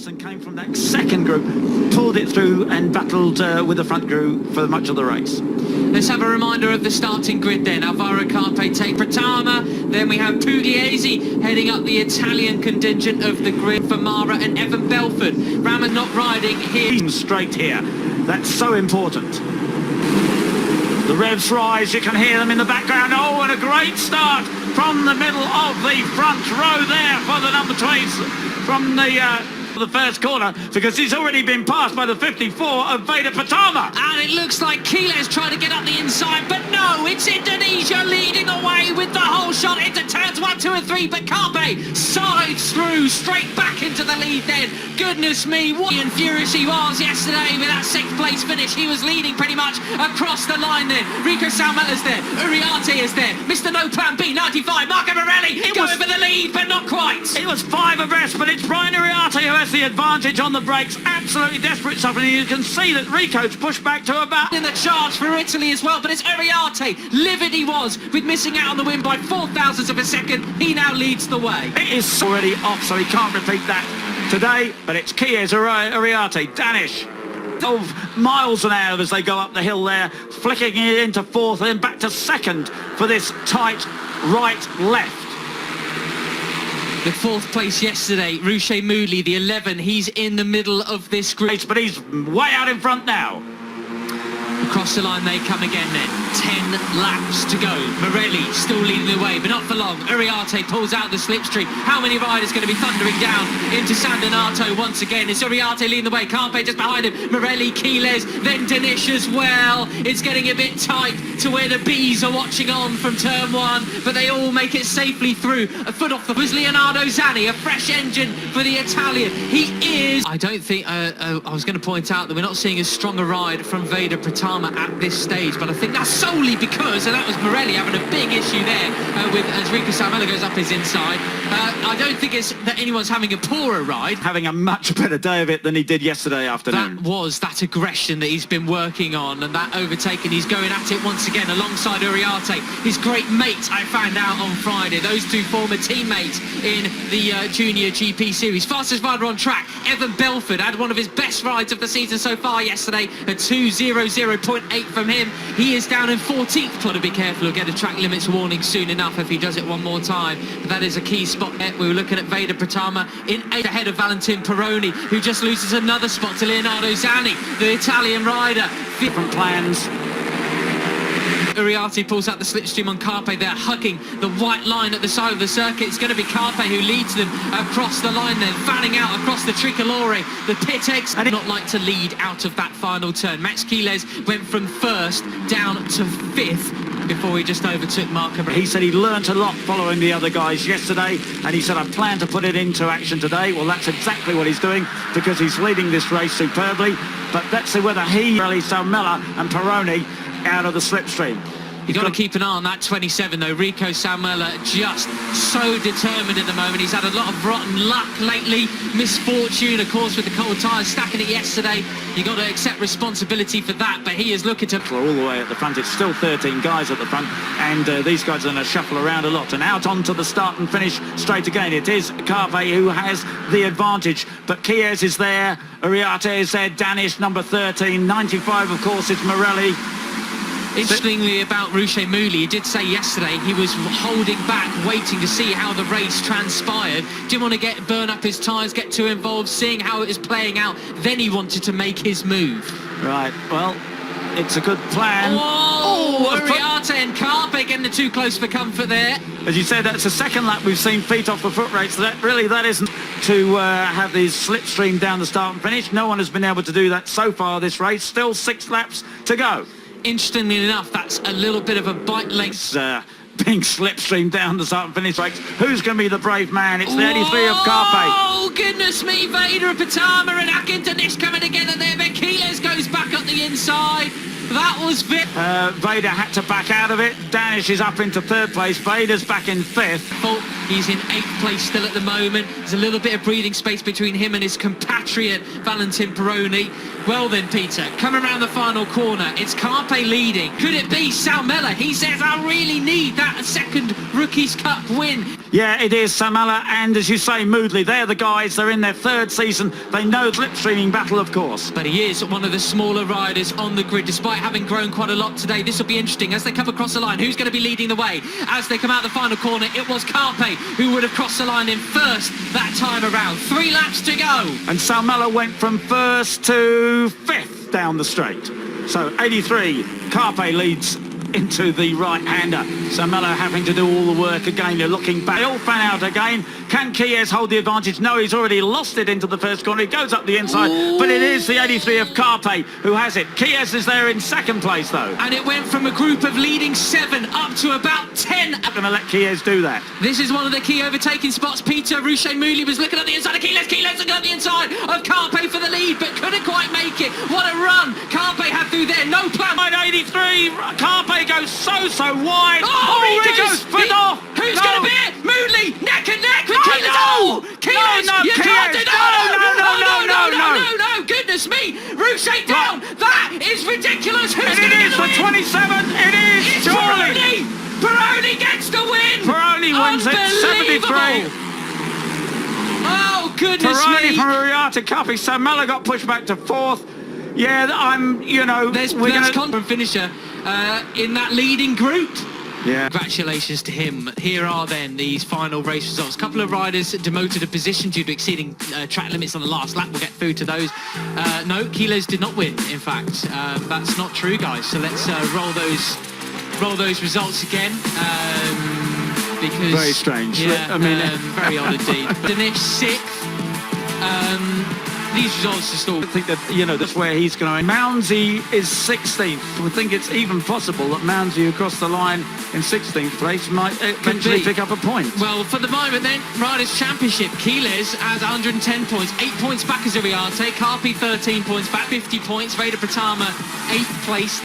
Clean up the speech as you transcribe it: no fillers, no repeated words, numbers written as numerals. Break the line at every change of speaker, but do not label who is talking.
And came from that second group, pulled it through and battled with the front group for much of the race.
Let's have a reminder of the starting grid then. Alvaro Carpe take Pratama, then we have Pugliese heading up the Italian contingent of the grid for Mara and Evan Belford. Raman not riding here.
Straight here, that's so important. The revs rise, you can hear them in the background. Oh, and a great start from the middle of the front row there for the number 20 from the first corner, because he's already been passed by the 54 of Veda Pratama.
And it looks like Quiles trying to get up the inside, but no, it's Indonesia leading away with the whole shot into turns 1, 2 and 3, but Carpe sides through straight back into the lead then. Goodness me, what furious he was yesterday with that 6th place finish. He was leading pretty much across the line then. Rico Salmella's there, Uriarte is there, Mr. No Plan B, 95, Marco Morelli going for the lead, but not quite.
It was 5 abreast, but it's Brian Uriarte who has the advantage on the brakes. Absolutely desperate stuff, and you can see that Rico's pushed back to about
in the charge for Italy as well, but it's Uriarte, livid he was with missing out on the win by 0.004 of a second. He now leads the way.
It is already off, so he can't repeat that today, but it's Chies Uriarte, Danish, 12 miles an hour as they go up the hill there, flicking it into 4th and then back to 2nd for this tight right-left.
The 4th place yesterday, Ruche Moodley, the 11, he's in the middle of this group.
But he's way out in front now.
Across the line they come again then. 10 laps to go. Morelli still leading the way, but not for long. Uriarte pulls out the slipstream. How many riders going to be thundering down into San Donato once again? It's Uriarte leading the way. Carpe just behind him. Morelli, Quiles, then Danish as well. It's getting a bit tight to where the bees are watching on from turn 1, but they all make it safely through. A foot off the was Leonardo Zanni, a fresh engine for the Italian. He is... I don't think... I was going to point out that we're not seeing as strong a ride from Veda Pratama at this stage, but I think that's solely because, and that was Morelli having a big issue there with as Rico Salmella goes up his inside. I don't think it's that anyone's having a poorer ride.
Having a much better day of it than he did yesterday afternoon.
That was that aggression that he's been working on, and that overtaking, he's going at it once again alongside Uriarte, his great mate I found out on Friday. Those two former teammates in the Junior GP Series. Fastest rider on track, Evan Belford, had one of his best rides of the season so far yesterday, a 2:00.8 from him. He is down in 14th. Got to be careful, he'll get a track limits warning soon enough if he does it one more time. But that is a key spot there. We were looking at Veda Pratama in 8th ahead of Valentin Peroni, who just loses another spot to Leonardo Zanni, the Italian rider.
Different plans.
Uriarte pulls out the slipstream on Carpe there, hugging the white line at the side of the circuit. It's going to be Carpe who leads them across the line then, fanning out across the Tricolore, the pit X, and not like to lead out of that final turn. Max Quiles went from 1st down to 5th before he just overtook Marco.
He said he learnt a lot following the other guys yesterday, and he said, I plan to put it into action today. Well, that's exactly what he's doing, because he's leading this race superbly. But let's see whether he, Salmella and Peroni, out of the slipstream.
You've got to keep an eye on that 27 though. Rico Salmella just so determined at the moment. He's had a lot of rotten luck lately, misfortune of course with the cold tyres, stacking it yesterday. You've got to accept responsibility for that, but he is looking to...
All the way at the front, it's still 13 guys at the front, and these guys are going to shuffle around a lot, and out onto the start and finish straight again. It is Carpe who has the advantage, but Chies is there, Uriarte is there, Danish number 13, 95 of course is Morelli.
Interestingly about Ruche Moodley, he did say yesterday he was holding back, waiting to see how the race transpired. Didn't want to burn up his tyres, get too involved, seeing how it was playing out. Then he wanted to make his move.
Right, well, it's a good plan.
Oh, Uriarte and Carpe getting too close for comfort there.
As you said, that's the second lap we've seen feet off the foot race. So that isn't to have these slipstream down the start and finish. No one has been able to do that so far this race. Still 6 laps to go.
Interestingly enough, that's a little bit of a bite length.
Being slipstream down the start and finish race. Who's going to be the brave man? It's the 83 of Carpe.
Oh, goodness me, Veda Pratama and Hakim Danish coming together there. But Quiles goes back up the inside. That was
Veda had to back out of it. Danish is up into 3rd place. Veda's back in 5th.
He's in 8th place still at the moment. There's a little bit of breathing space between him and his compatriot Valentin Peroni. Well then, Peter, coming around the final corner, it's Carpe leading. Could it be Salmella? He says, I really need that second Rookies Cup win.
Yeah, it is Samala and, as you say, Moodley. They're the guys. They're in their third season. They know slipstreaming battle, of course.
But he is one of the smaller riders on the grid, despite having grown quite a lot today. This will be interesting as they come across the line. Who's going to be leading the way? As they come out the final corner, it was Carpe who would have crossed the line in first that time around. 3 laps to go.
And Salmela went from first to fifth down the straight. So 83, Carpe leads into the right-hander. Samela having to do all the work again. They're looking back. They all fan out again. Can Chies hold the advantage? No, he's already lost it into the first corner. He goes up the inside, but it is the 83 of Carpe who has it. Chies is there in second place, though.
And it went from a group of leading 7 up to about 10.
I'm going to let Chies do that.
This is one of the key overtaking spots. Peter Rouchet-Mouley was looking at the inside of Chies. Chies looking at the inside of Carpe for the lead, but couldn't quite make it. What a run Carpe had through there. No plan.
83, Carpe goes so wide.
He
goes foot off.
Who's going to be it? Moodley, neck and neck with Chies.
No!
Chies,
No,
you can't do
Chies.
No, goodness me. Rouchet down. That is ridiculous. Who's going to
It
get
is
the
for
win?
27. It is
It's
surely.
Peroni gets the win.
Peroni wins it. 73.
Oh, goodness
Peroni
me.
from Uriarte Cuppy. Samela got pushed back to fourth. Yeah,
There's confident finisher in that leading group.
Yeah.
Congratulations to him. Here are then these final race results. A couple of riders demoted a position due to exceeding track limits on the last lap. We'll get through to those. No, Chies did not win, in fact. That's not true, guys. So let's roll those results again. Because
very strange.
Yeah,
I mean,
very odd indeed. Danish 6th. These results are still...
I think that, that's where he's going to... Mounsey is 16th. We think it's even possible that Mounsey, who crossed the line in 16th place, might eventually pick up a point.
Well, for the moment then, Riders' Championship, Chies has 110 points, 8 points back as Uriarte, Carpe 13 points back, 50 points, Veda Pratama 8th place.